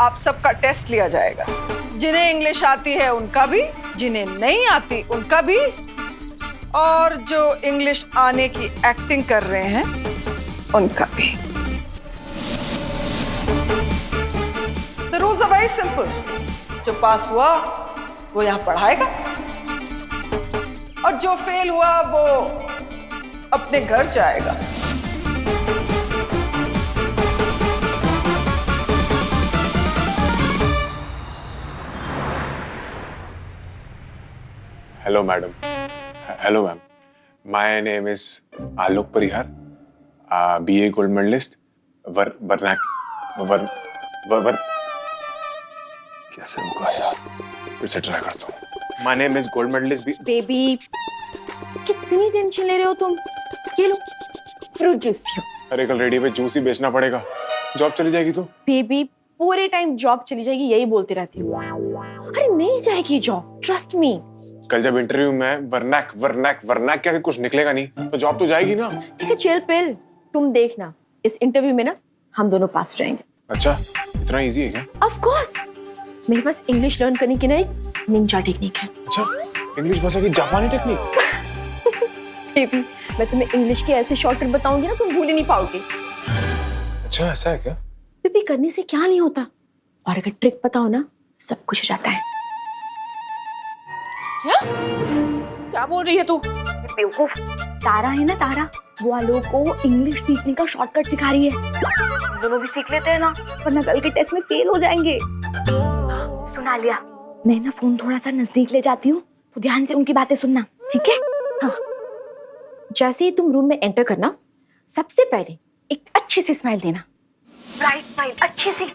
आप सबका टेस्ट लिया जाएगा। जिन्हें इंग्लिश आती है उनका भी, जिन्हें नहीं आती उनका भी, और जो इंग्लिश आने की एक्टिंग कर रहे हैं उनका भी। The rules are very simple. जो पास हुआ वो यहाँ पढ़ाएगा और जो फेल हुआ वो अपने घर जाएगा। Hello, madam. Hello, ma'am. My name is Alok Parihar, BA Gold Medalist, कैसे होगा यार? फिर से ट्राई करता हूँ। My name is Gold Medalist. Baby, कितनी टेंशन ले रहे हो तुम? ये लो, फ्रूट जूस पियो। अरे कल रेडी पे जूस ही बेचना पड़ेगा। जॉब चली जाएगी तो? बेबी, पूरे टाइम जॉब चली जाएगी यही बोलती रहती हूँ। अरे नहीं जाएगी जॉब, ट्रस्ट मी। कल जब इंटरव्यू में वर्नैक क्या कुछ निकलेगा नहीं तो जॉब तो जाएगी ना। ठीक है, चिल पिल। तुम देखना, इस इंटरव्यू में ना हम दोनों पास हो जाएंगे। अच्छा, इतना इजी है क्या? ऑफ कोर्स, मेरे पास इंग्लिश लर्न करने की ना एक निंजा टेक्निक है। अच्छा, इंग्लिश भाषा की जापानी टेक्निक? बेबी, मैं तुम्हें इंग्लिश के ऐसे शॉर्टकट बताऊंगी ना तुम भूल ही नहीं पाओगे। अच्छा, ऐसा है क्या? बेबी, करने से क्या नहीं होता, और अगर ट्रिक पता हो ना सब कुछ हो जाता है। क्या बोल रही है तू? बेवकूफ, तारा है ना तारा, वो आलोक को इंग्लिश सीखने का शॉर्टकट सिखा रही है। हम दोनों भी सीख लेते हैं ना, वरना कल के टेस्ट में फेल हो जाएंगे। सुना लिया, मैं ना फोन थोड़ा सा नजदीक ले जाती हूँ तो ध्यान से उनकी बातें सुनना, ठीक है? हाँ। जैसे ही तुम रूम में एंटर करना, सबसे पहले एक अच्छी सी स्माइल देना। ब्राइट स्माइल, अच्छी सी।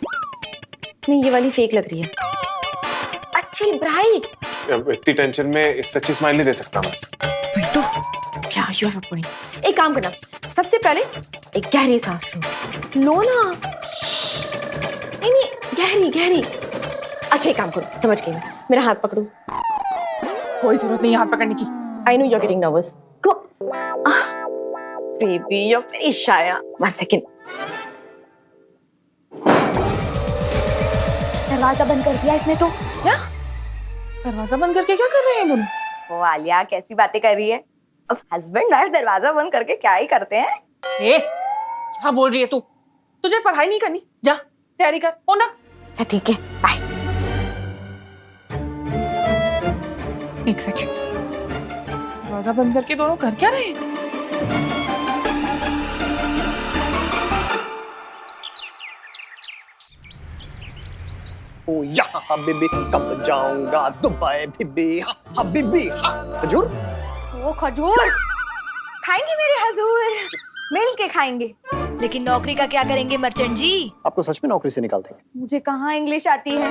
नहीं, ये वाली फेक लग रही है। अच्छी ब्राइट। इतनी टेंशन में इससे अच्छी स्माइल नहीं दे सकता मैं। तो क्या यू हैव अ पॉइंट। एक काम करना, सबसे पहले एक गहरी सांस लो ना। नहीं, गहरी। अच्छा, एक काम करो, समझ गई मैं, मेरा हाथ पकड़ो। कोई जरूरत नहीं हाथ पकड़ने की। I know you are getting nervous. Go baby, you are very shy. 1 second. दरवाजा बंद कर दिया इसने तो। क्या? दरवाजा बंद करके क्या कर रहे हैं दोनों? वो आलिया कैसी बातें कर रही है। अब हस्बैंड वाइफ दरवाजा बंद करके क्या ही करते हैं। ए, क्या बोल रही है तू? तुझे पढ़ाई नहीं करनी, जा तैयारी कर। फोन रख। अच्छा ठीक है, बाय। 1 सेकंड, दरवाजा बंद करके दोनों कर क्या रहे हैं? ओ यहाँ हबीबी, कब जाऊंगा दुबई बीबी, हबीबी। खजूर? वो खजूर खाएंगे मेरे हजूर, मिल के खाएंगे। लेकिन नौकरी का क्या करेंगे मर्चेंट जी? आपको सच में नौकरी से निकाल देंगे? मुझे कहाँ इंग्लिश आती है,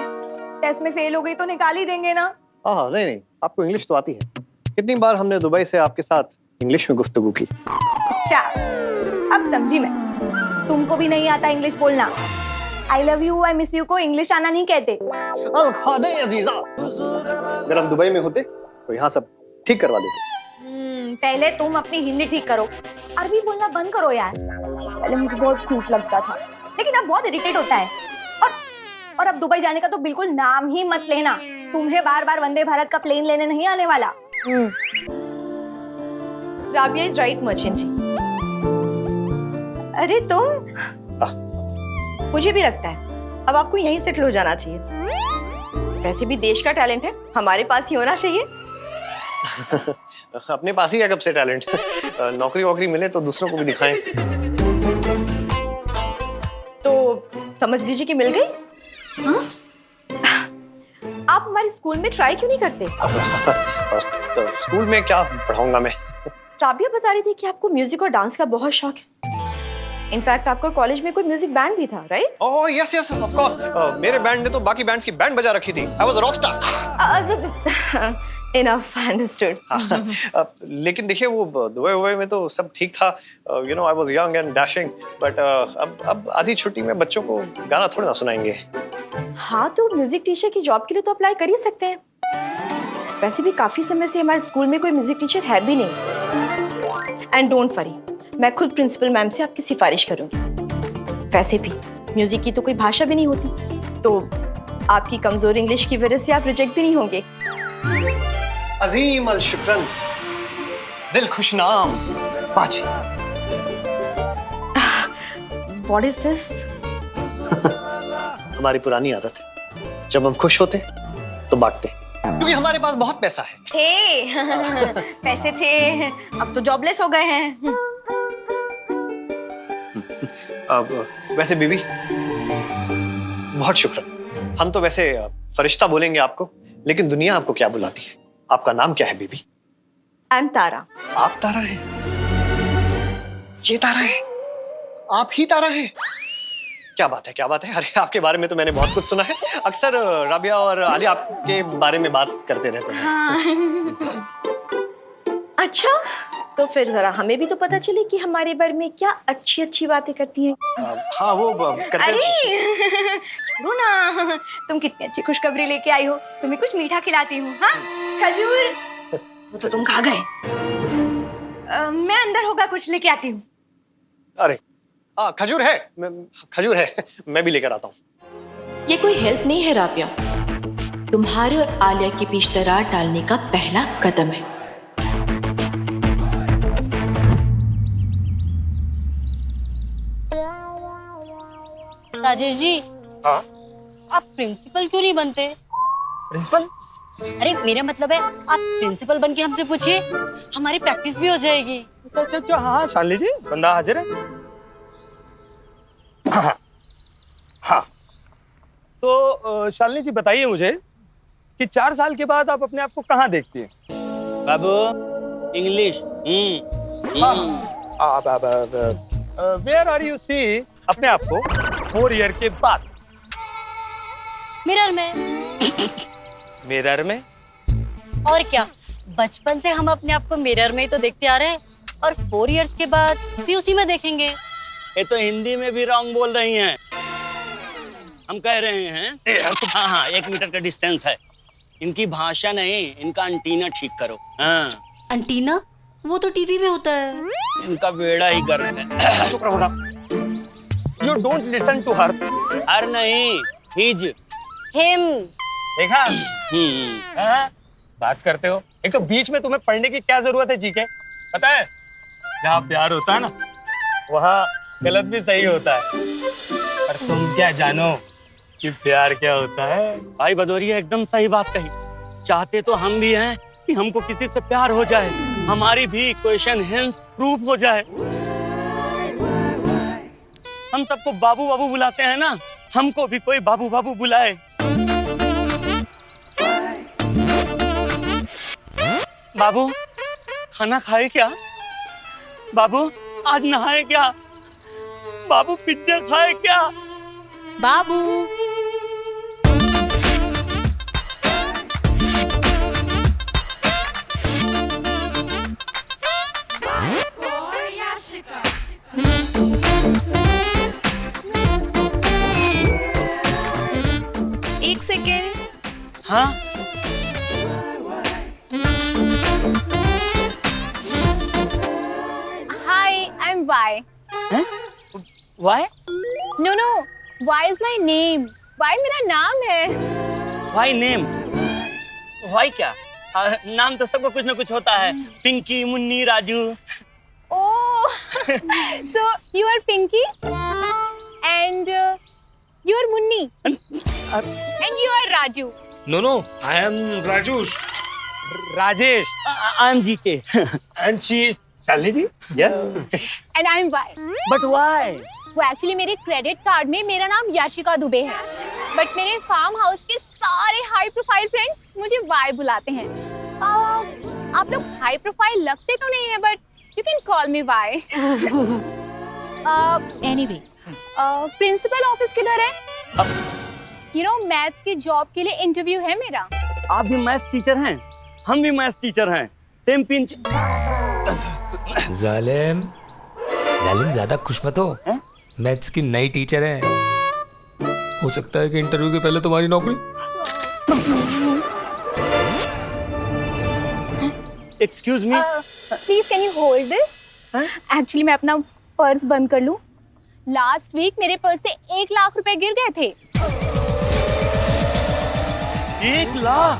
टेस्ट में फेल हो गई तो निकाल ही देंगे ना। हाँ, नहीं, आपको इंग्लिश तो आती है। कितनी बार हमने दुबई से आपके साथ इंग्लिश में गुफ्तगू की। अच्छा, अब समझी मैं, तुमको भी नहीं आता इंग्लिश बोलना। I love you, I miss you को इंग्लिश आना नहीं कहते। अजीजा, अगर हम दुबई में होते तो यहाँ सब ठीक करवा देते। पहले तुम अपनी हिंदी ठीक करो, अरबी बोलना बंद करो यार। पहले मुझे बहुत क्यूट लगता था, लेकिन अब बहुत इरिटेट होता है। और अब दुबई जाने का तो बिल्कुल नाम ही मत लेना। तुम्हें बार बार वंदे भारत का प्लेन लेने नहीं आने वाला। राबिया इज राइट मर्चेंट जी। अरे तुम, मुझे भी लगता है अब आपको यहीं सेटल हो जाना चाहिए। वैसे भी देश का टैलेंट है, हमारे पास ही होना चाहिए। अपने पास ही है कब से टैलेंट। नौकरी वोकरी मिले तो दूसरों को भी दिखाएं। तो समझ लीजिए कि मिल गई। हाँ? आप हमारे स्कूल में ट्राई क्यों नहीं करते? स्कूल में क्या पढ़ाऊंगा मैं? राबिया बता रही थी कि आपको म्यूजिक और डांस का बहुत शौक है। इनफैक्ट आपका कॉलेज में कोई म्यूजिक बैंड भी था, right? Oh yes of course. मेरे बैंड ने तो बाकी बैंड्स की बैंड बजा रखी थी। I was a Rockstar. Enough, understood. लेकिन देखिए वो दुबई में तो सब ठीक था। You know I was young and dashing, but अब आधी छुट्टी में बच्चों को गाना थोड़ी ना सुनाएंगे। हाँ, तो म्यूजिक टीचर की जॉब के लिए तो अप्लाई कर ही सकते हैं। वैसे भी काफी समय से हमारे स्कूल में कोई म्यूजिक टीचर है भी नहीं। एंड डोंट वरी, मैं खुद प्रिंसिपल मैम से आपकी सिफारिश करूंगी। वैसे भी म्यूजिक की तो कोई भाषा भी नहीं होती, तो आपकी कमजोर इंग्लिश की वजह से आप रिजेक्ट भी नहीं होंगे। अजीम अल शुक्रन, दिल खुश नाम बाजी। What is this? हमारी पुरानी आदत है, जब हम खुश होते तो बांटते, क्योंकि हमारे पास बहुत पैसा है। थे पैसे थे, अब तो जॉबलेस हो गए हैं। अब वैसे बीबी बहुत शुक्र। हम तो वैसे फरिश्ता बोलेंगे आपको, लेकिन दुनिया आपको क्या बुलाती है? आपका नाम क्या है बीबी? आई एम तारा। आप तारा हैं? ये तारा है? आप ही तारा हैं? क्या बात है, क्या बात है। अरे आपके बारे में तो मैंने बहुत कुछ सुना है। अक्सर राबिया और आलिया आपके बारे में बात करते रहते हैं। हाँ। अच्छा, तो फिर जरा हमें भी तो पता चले कि हमारे बारे में क्या अच्छी अच्छी बातें करती हैं। हाँ वो करते। अरे छोड़ो ना, तुम कितनी अच्छी खुशखबरी लेके आई हो। तुम्हें कुछ मीठा खिलाती हूँ। हाँ, खजूर। वो तो तुम खा गए। मैं अंदर होगा कुछ लेके आती हूँ। अरे हाँ, खजूर है, खजूर है, मैं भी लेकर आता हूँ। ये कोई हेल्प नहीं है राबिया, तुम्हारे और आलिया के बीच दरार डालने का पहला कदम है। राजेश जी, हाँ? आप प्रिंसिपल क्यों नहीं बनते? प्रिंसिपल? अरे मेरा मतलब है, आप प्रिंसिपल बन के हमसे पूछिए, हमारी प्रैक्टिस भी हो जाएगी। अच्छा अच्छा, हाँ शालिनी जी, बंदा हाजिर है। हाँ हाँ, तो शालिनी जी बताइए मुझे कि 4 साल के बाद आप अपने आप को कहाँ देखती हैं? बाबू English. Where are you see अपने आप को 4 ईयर के बाद? मिरर में। मिरर में? और क्या, बचपन से हम अपने आप को मिरर में ही तो देखते आ रहे हैं, और 4 इयर्स के बाद भी उसी में देखेंगे। ये तो हिंदी में भी रॉन्ग बोल रही हैं। हम कह रहे हैं हाँ हाँ 1 मीटर का डिस्टेंस है। इनकी भाषा नहीं, इनका अंटीना ठीक करो। हाँ, अंटीना वो तो टीवी में होता है। इनका बेड़ा ही गर्क है। चुप रहो ना। You don't listen to her. हर नहीं, हिज। हिम। देखा? हाँ? बात करते हो। एक तो बीच में तुम्हें पढ़ने की क्या जरूरत है जीके? पता है, जहाँ प्यार होता है ना, वहाँ गलत भी सही होता है। पर तुम क्या जानो कि प्यार क्या होता है? भाई भदौरिया एकदम सही बात कही। चाहते तो हम भी हैं कि हमको किसी से प्यार हो जाए, हमारी भी क्वेश्चन हेंस प्रूफ हो जाए। हम सबको बाबू बाबू बुलाते हैं ना, हमको भी कोई बाबू बाबू बुलाए। बाबू खाना खाए क्या? बाबू आज नहाए क्या? बाबू पिज्जा खाए क्या? बाबू। एक सेकेंड। हाँ Hi, I'm Vi. Why? No, Vi is my name. Vi मेरा नाम है. Why name? Why क्या? नाम तो सबको कुछ ना कुछ होता है। Pinky, Munni, Raju. Oh, so you are Pinky and you are Munni and you are Raju. No, I am Rajush. Rajesh. I am GK. And she is Shalini ji? Yes. And I'm Vi. But why? वो actually मेरे credit card में मेरा नाम याशिका दुबे है, but मेरे farm house के सारे high profile friends मुझे वाई बुलाते हैं। आप लोग हाई प्रोफाइल लगते तो नहीं है, but you can call me Y. Anyway, principal office किधर है? यू नो मैथ्स की जॉब के लिए इंटरव्यू है मेरा। आप भी मैथ्स टीचर हैं? हम भी मैथ्स टीचर हैं। Same pinch. जालिम ज्यादा खुश मत हो। मैथ्स की नई टीचर है, हो सकता है कि इंटरव्यू के पहले तुम्हारी नौकरी। Excuse me, please can you hold this? Actually मैं अपना पर्स बंद कर लूं। लास्ट वीक मेरे पर्स से 1 लाख रुपए गिर गए थे। 1 लाख?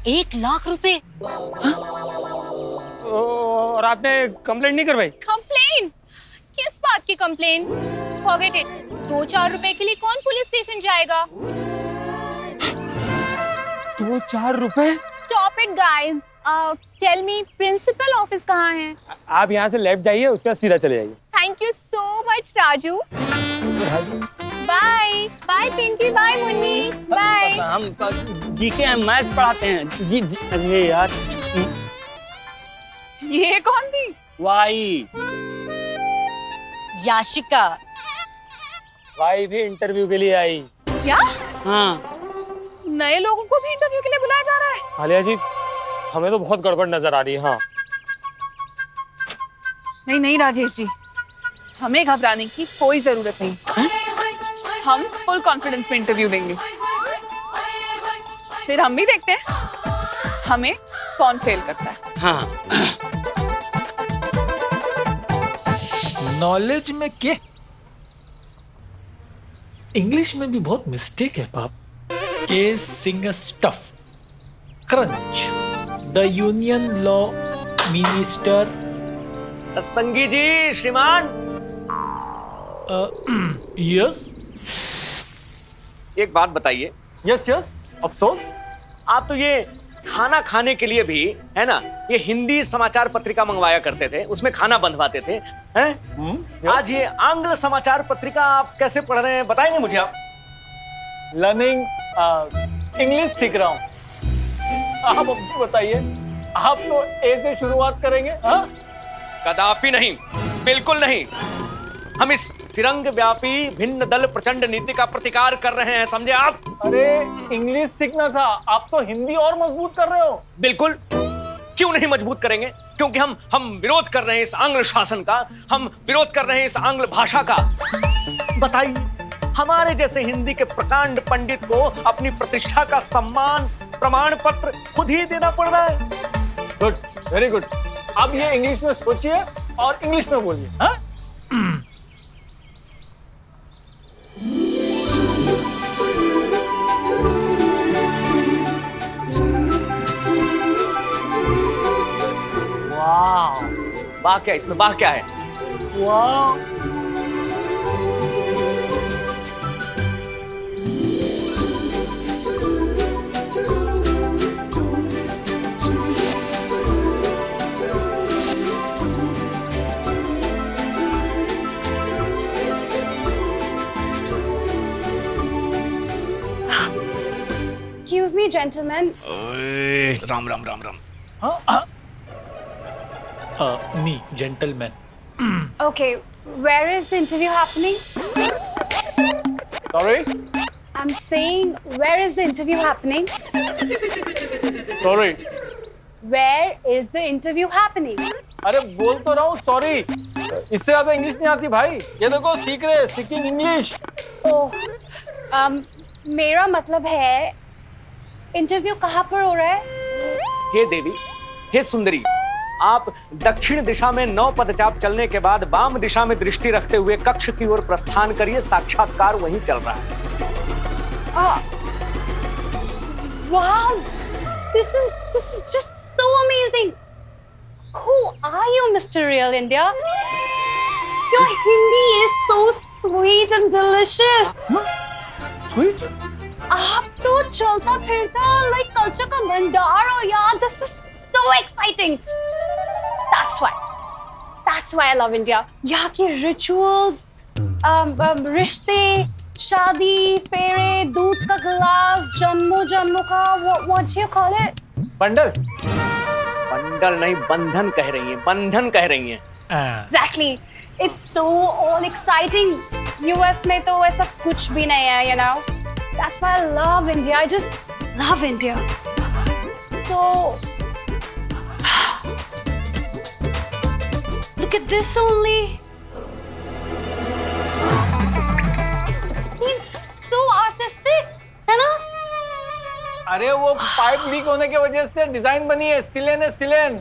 1 लाख रुपए? और आपने कंप्लेंट नहीं करवाई? कंप्लेन? किस बात की कंप्लेन? Forget it. 2-4 रुपए के लिए कौन पुलिस स्टेशन जाएगा? 2-4 रुपए? Stop it guys. Tell me principal office कहाँ है? आप यहाँ से लेफ्ट जाइए, उसके बाद सीधा चले जाइए। Thank you so much Raju. Bye bye Pinky, bye Munni, bye. हम जीके हैं, मैथ्स पढ़ाते हैं। जी अरे यार, ये कौन थी? वाई। याशिका। भाई भी इंटरव्यू के लिए आई। क्या? हाँ, नए लोगों को भी इंटरव्यू के लिए बुलाया जा रहा है? आलिया जी, हमें तो बहुत गड़बड़ नजर आ रही है। हाँ नहीं नहीं राजेश जी, हमें घबराने की कोई जरूरत नहीं। हम फुल कॉन्फिडेंस में इंटरव्यू देंगे, फिर हम भी देखते हैं हमें कौन फेल करता है। हाँ। नॉलेज में क्या, इंग्लिश में भी बहुत मिस्टेक है पाप। के सिंग स्टफ क्रंच the union law minister. Satsangi ji, श्रीमान। यस। एक बात बताइए। यस यस, अफसोस। आप तो ये खाना खाने के लिए भी, है ना, ये हिंदी समाचार पत्रिका मंगवाया करते थे, उसमें खाना बंधवाते थे, हैं? आज ये आंग्ल समाचार पत्रिका आप कैसे पढ़ रहे हैं, बताएंगे मुझे आप? लर्निंग इंग्लिश सीख रहा हूँ। आप अपनी बताइए, आप तो ए से शुरुआत करेंगे? हाँ? कदापि नहीं, बिल्कुल नहीं। हम इस फिरंग व्यापी भिन्न दल प्रचंड नीति का प्रतिकार कर रहे हैं, समझे आप? अरे इंग्लिश सीखना था, आप तो हिंदी और मजबूत कर रहे हो। बिल्कुल, क्यों नहीं मजबूत करेंगे? क्योंकि हम विरोध कर रहे हैं इस आंग्ल शासन का, हम विरोध कर रहे हैं इस आंग्ल भाषा का। बताइए, हमारे जैसे हिंदी के प्रकांड पंडित को अपनी प्रतिष्ठा का सम्मान प्रमाण पत्र खुद ही देना पड़ रहा है। Good, very good. अब ये इंग्लिश में सोचिए और इंग्लिश में बोलिए। हाँ? वाह, वाह क्या, इसमें वाह क्या है? वाह, Excuse me, gentlemen. Ram Ram Ram Ram. Me gentleman. Okay, where is the interview happening? Sorry? I'm saying, where is the interview happening? Sorry. Where is the interview happening? अरे बोल तो रहा हूँ सॉरी, इससे ज्यादा इंग्लिश नहीं आती भाई। ये देखो सीख रहे, सीकिंग इंग्लिश। ओह, मेरा मतलब है इंटरव्यू कहाँ पर हो रहा है? हे देवी, हे सुंदरी, आप दक्षिण दिशा में 9 पदचाप चलने के बाद वाम दिशा में दृष्टि रखते हुए कक्ष की ओर प्रस्थान करिए, साक्षात्कार वहीं चल रहा है। Wow, this is just so amazing. Who are you, Mr. Real India? Your Hindi is so sweet and delicious. Sweet? आप तो चलता फिरता like कल्चर का भंडार हो यार. This is so exciting. That's why I love India. यहाँ की rituals, रिश्ते, शादी, फेरे, दूध का गिलास, जन्मों का, what do you call it? Bundle? Bundle नहीं, बंधन कह रही हैं, बंधन कह रही हैं। Exactly. It's so all exciting. US में तो ऐसा कुछ भी नहीं है, you know. That's why I love India. I just love India. So, look at this only. So artistic, है ना? अरे वो पाइप लीक होने की वजह से डिजाइन बनी है, सिलेन है, सिलेन।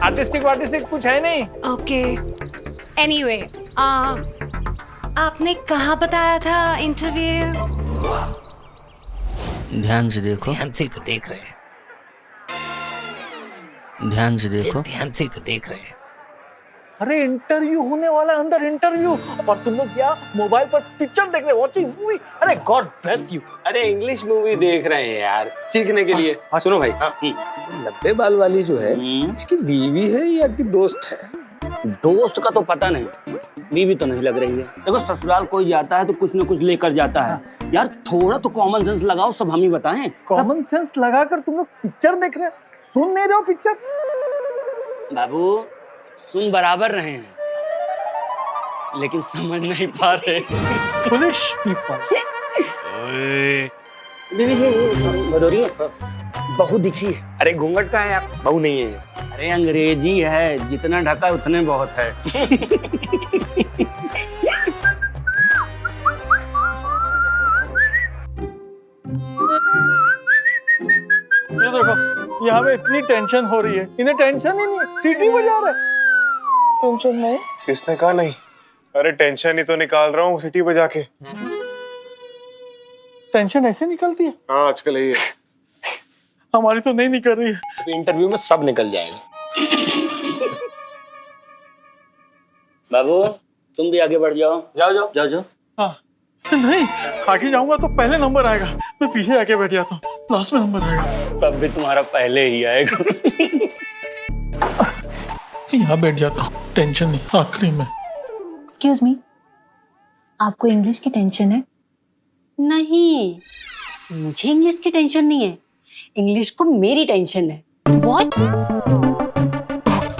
आर्टिस्टिक कुछ है नहीं। Okay. Anyway, आपने कहाँ बताया था इंटरव्यू? ध्यान से देखो, ध्यान से को देख रहे हैं, ध्यान से देखो। ध्यान से को देख रहे हैं। अरे इंटरव्यू होने वाला है, अंदर इंटरव्यू, और तुम लोग क्या मोबाइल पर पिक्चर देख रहे हो, वॉचिंग मूवी। अरे गॉड ब्लेस यू। अरे इंग्लिश मूवी देख रहे हैं यार, सीखने के लिए। सुनो भाई, लंबे बाल वाली जो है इसकी बीवी है या कि दोस्त है? दोस्त का तो पता नहीं, बीवी तो नहीं लग रही है। देखो ससुराल कोई जाता है तो कुछ न कुछ लेकर जाता है यार, थोड़ा तो कॉमन सेंस लगाओ, सब हम ही बताएं। कॉमन सेंस लगाकर तुम लोग पिक्चर देख रहे हो, सुन नहीं रहे हो पिक्चर? बाबू सुन बराबर रहे हैं लेकिन समझ नहीं पा रहे। Foolish people. भदौरी बहू दिखी है। अरे घूंघट का है यार, बहू नहीं है। अरे अंग्रेजी है, जितना ढका उतने बहुत है। ये देखो, यहाँ पे इतनी टेंशन हो रही है, इन्हें टेंशन ही नहीं है, सीटी बजा रहे हैं। टेंशन नहीं? किसने कहा नहीं? अरे टेंशन ही तो निकाल रहा हूँ सिटी बजा के। टेंशन ऐसे निकलती है? हाँ आजकल यही है। हमारी तो नहीं निकल रही है। तो इंटरव्यू में सब निकल जाएगा। बाबू तुम भी आगे बढ़ जाओ, जाओ जाओ जाओ जाओ। हाँ नहीं, आगे जाऊंगा तो पहले नंबर आएगा, मैं पीछे आके बैठ जाता हूँ, लास्ट में नंबर आएगा। तब भी तुम्हारा पहले ही आएगा। यहाँ बैठ जाता हूँ, टेंशन नहीं, आखिरी में। एक्सक्यूज मी, आपको इंग्लिश की टेंशन है? नहीं, मुझे इंग्लिश की टेंशन नहीं है, इंग्लिश को मेरी टेंशन है। व्हाट?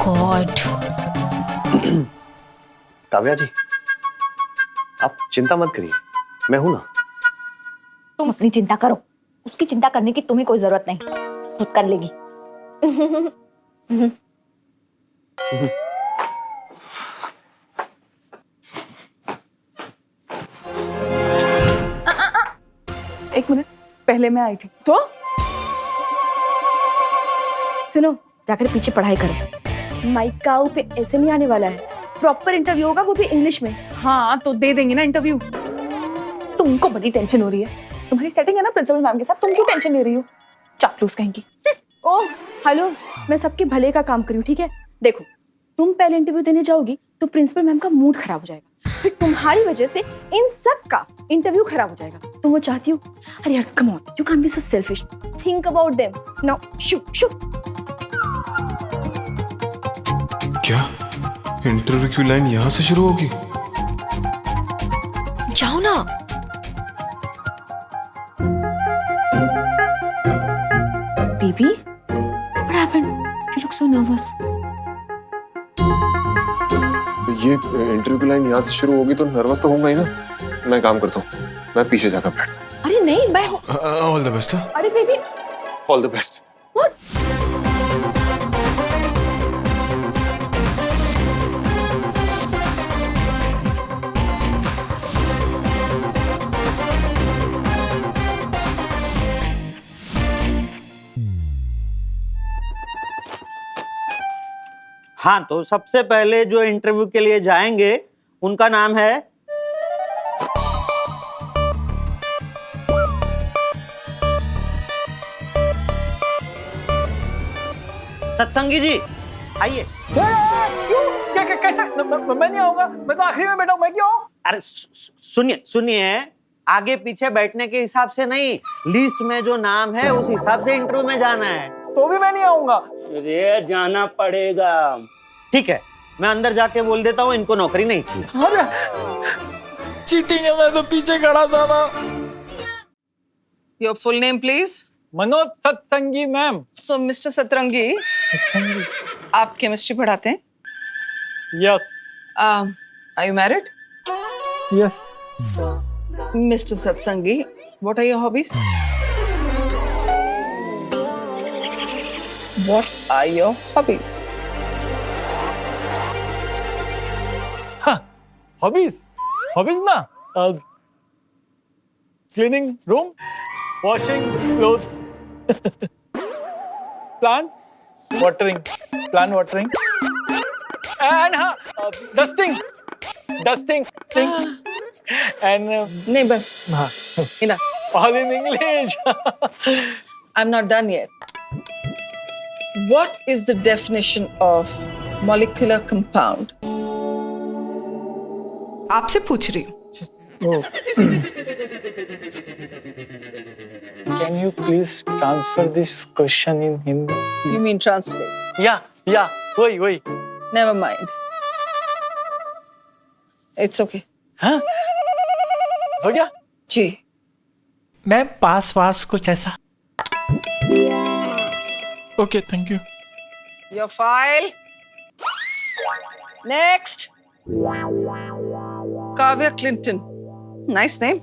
गॉड। काव्या जी, आप चिंता मत करिए, मैं हूं ना। तुम अपनी चिंता करो, उसकी चिंता करने की तुम्हें कोई जरूरत नहीं, खुद कर लेगी। एक मिनट, पहले मैं आई थी तो सुनो, जाकर पीछे पढ़ाई करो। माइक का आउट पे ऐसे नहीं आने वाला है, प्रॉपर इंटरव्यू होगा, वो भी इंग्लिश में। हाँ तो दे देंगे ना इंटरव्यू। तुमको बड़ी टेंशन हो रही है, तुम्हारी सेटिंग है ना प्रिंसिपल मैम के साथ, तुम क्यों टेंशन ले रही हो? चापलूस कहेंगी। ओह हेलो, मैं सबके भले का काम करी हूँ, ठीक है? देखो, तुम पहले इंटरव्यू देने जाओगी तो प्रिंसिपल मैम का मूड खराब हो जाएगा, फिर तुम्हारी वजह से इन सब का इंटरव्यू खराब हो जाएगा। तुम वो चाहती हो? अरे यार come on, you can't be so selfish, think about them now. शू शू। क्या इंटरव्यू की लाइन यहाँ से शुरू होगी? जाओ ना। Baby, what happened? You look so nervous. ये इंटरव्यू की लाइन यहाँ से शुरू होगी तो नर्वस तो होऊंगा ही ना। मैं काम करता हूँ, मैं पीछे जाकर बैठता हूँ। अरे नहीं, मैं ऑल द बेस्ट। अरे बेबी, ऑल द बेस्ट। हाँ, तो सबसे पहले जो इंटरव्यू के लिए जाएंगे उनका नाम है सत्संगी जी। आइए। क्या कैसा? मैं नहीं आऊंगा, मैं तो आखिरी में बैठा हूँ, मैं क्यों आऊं? अरे सुनिए सुनिए, आगे पीछे बैठने के हिसाब से नहीं, लिस्ट में जो नाम है उस हिसाब से इंटरव्यू में जाना है। तो भी मैं नहीं आऊंगा। अरे जाना पड़ेगा। ठीक है, मैं अंदर जाके बोल देता हूँ इनको नौकरी नहीं चाहिए। अरे चीटिंग है, मैं तो पीछे खड़ा था ना। Your full name please? Manoj Satsangi ma'am. So mister Satrangi, आप केमिस्ट्री पढ़ाते हैं? Yes. Are you married? Yes. Mister Satsangi, what are your hobbies? What are your hobbies? हाँ, hobbies ना, cleaning room, washing clothes, plant watering, and हाँ, dusting, sink, and नहीं बस हाँ, इना All in English. I'm not done yet. What is the definition of molecular compound? आपसे पूछ रही हूँ. Can you please transfer this question in Hindi? You mean translate? Yeah, वही. Never mind. It's okay. हाँ? हो गया? जी. मैम पास कुछ ऐसा. Okay, thank you. Your file. Next. Kavya Clinton. Nice name.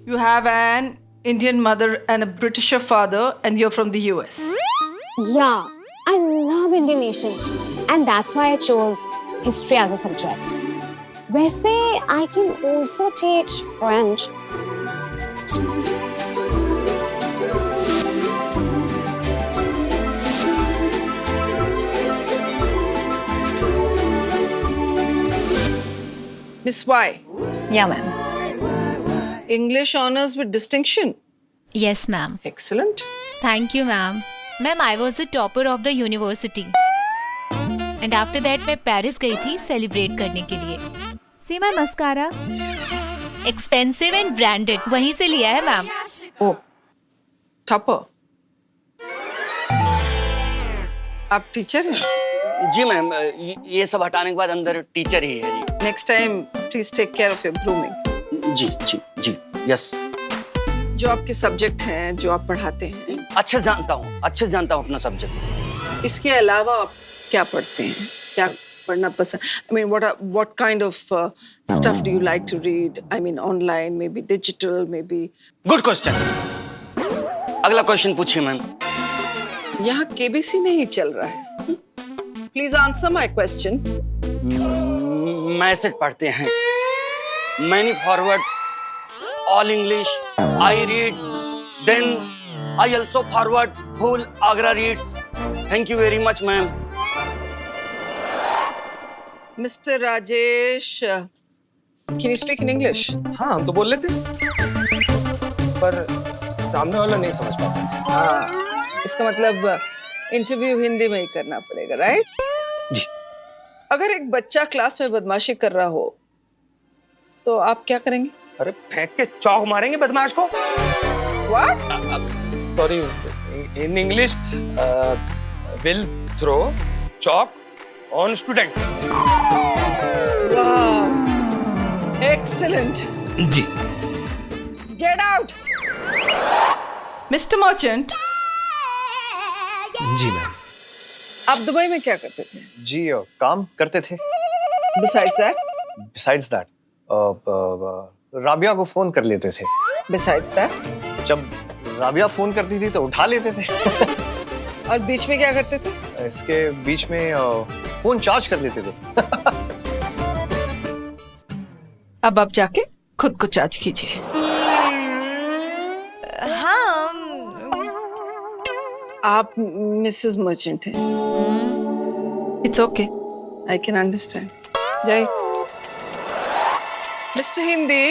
You have an Indian mother and a Britisher father, and you're from the US. Yeah, I love Indian nations, and that's why I chose history as a subject. वैसे I can also teach French. Miss Y. Yeah, ma'am. English honors with distinction. Yes, ma'am. Excellent. Thank you, ma'am. Ma'am, I was the topper of the university. And after that, मैं Paris गई थी celebrate करने के लिए. See my mascara? Expensive and branded. वहीं से लिया है, मैम. Oh, topper. आप टीचर हैं? जी मैम, ये सब हटाने के बाद अंदर टीचर ही है जी. Next time, please take care of your grooming. जी, यस. जो आपके सब्जेक्ट हैं, जो आप पढ़ाते हैं. अच्छे जानता हूँ अपना सब्जेक्ट. इसके अलावा आप क्या पढ़ते हैं? क्या पढ़ना पसंद? I mean, what kind of stuff do you like to read? I mean, online, maybe digital, maybe. Good question. अगला क्वेश्चन पूछिए मैम. यहाँ केबीसी नहीं चल रहा है. Please answer my question. Message पढ़ते हैं. Many forward, all English. I read. Then I also forward. Whole Agra reads. Thank you very much, ma'am. Mr. Rajesh, can you speak in English? हाँ, हम तो बोल लेते पर सामने वाला नहीं समझ पाता. हाँ, इसका मतलब इंटरव्यू हिंदी में ही करना पड़ेगा, राइट? जी. अगर एक बच्चा क्लास में बदमाशी कर रहा हो तो आप क्या करेंगे? अरे फेंक के चौक मारेंगे बदमाश को. What? Sorry, in English, will throw chalk on student. Wow, excellent. जी. Get out, Mr. Merchant. जी मैम. आप दुबई में क्या करते थे? जी काम करते थे. Besides that, राबिया को फोन कर लेते थे. Besides that, जब राबिया फोन करती थी तो उठा लेते थे. और बीच में क्या करते थे? इसके बीच में फोन चार्ज कर लेते थे. अब आप जाके खुद को चार्ज कीजिए. हाँ. आप मिसेस मर्चेंट हैं. It's okay, I can understand. जय. मिस्टर हिंदी.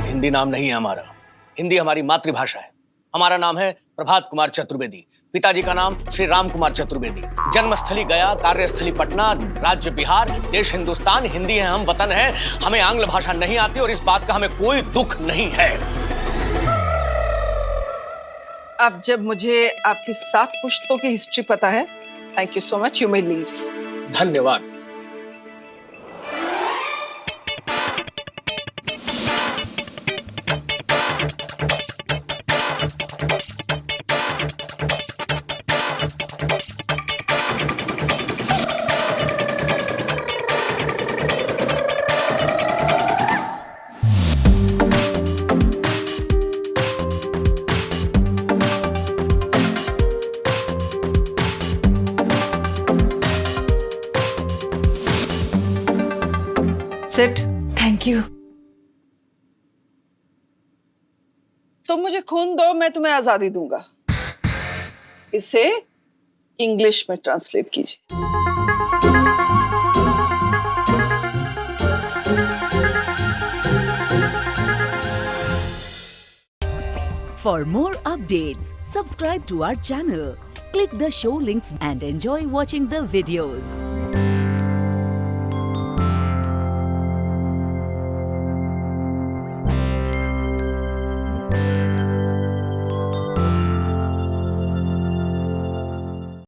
हिंदी नाम नहीं है हमारा. हिंदी हमारी मातृभाषा है. हमारा नाम है प्रभात कुमार चतुर्वेदी. पिताजी का नाम श्री राम कुमार चतुर्वेदी. जन्मस्थली गया, कार्यस्थली पटना, राज्य बिहार, देश हिंदुस्तान. हिंदी है, हम वतन है. हमें आंग्ल भाषा नहीं आती और इस बात का हमें कोई दुख नहीं है. अब जब मुझे आपकी 7 पुश्तों की हिस्ट्री पता है, thank you so much. You may leave. धन्यवाद. सिट. Thank you. तुम मुझे खून दो, मैं तुम्हें आजादी दूंगा. इसे इंग्लिश में ट्रांसलेट कीजिए. For more updates, subscribe to our channel, click the show links and enjoy watching the videos.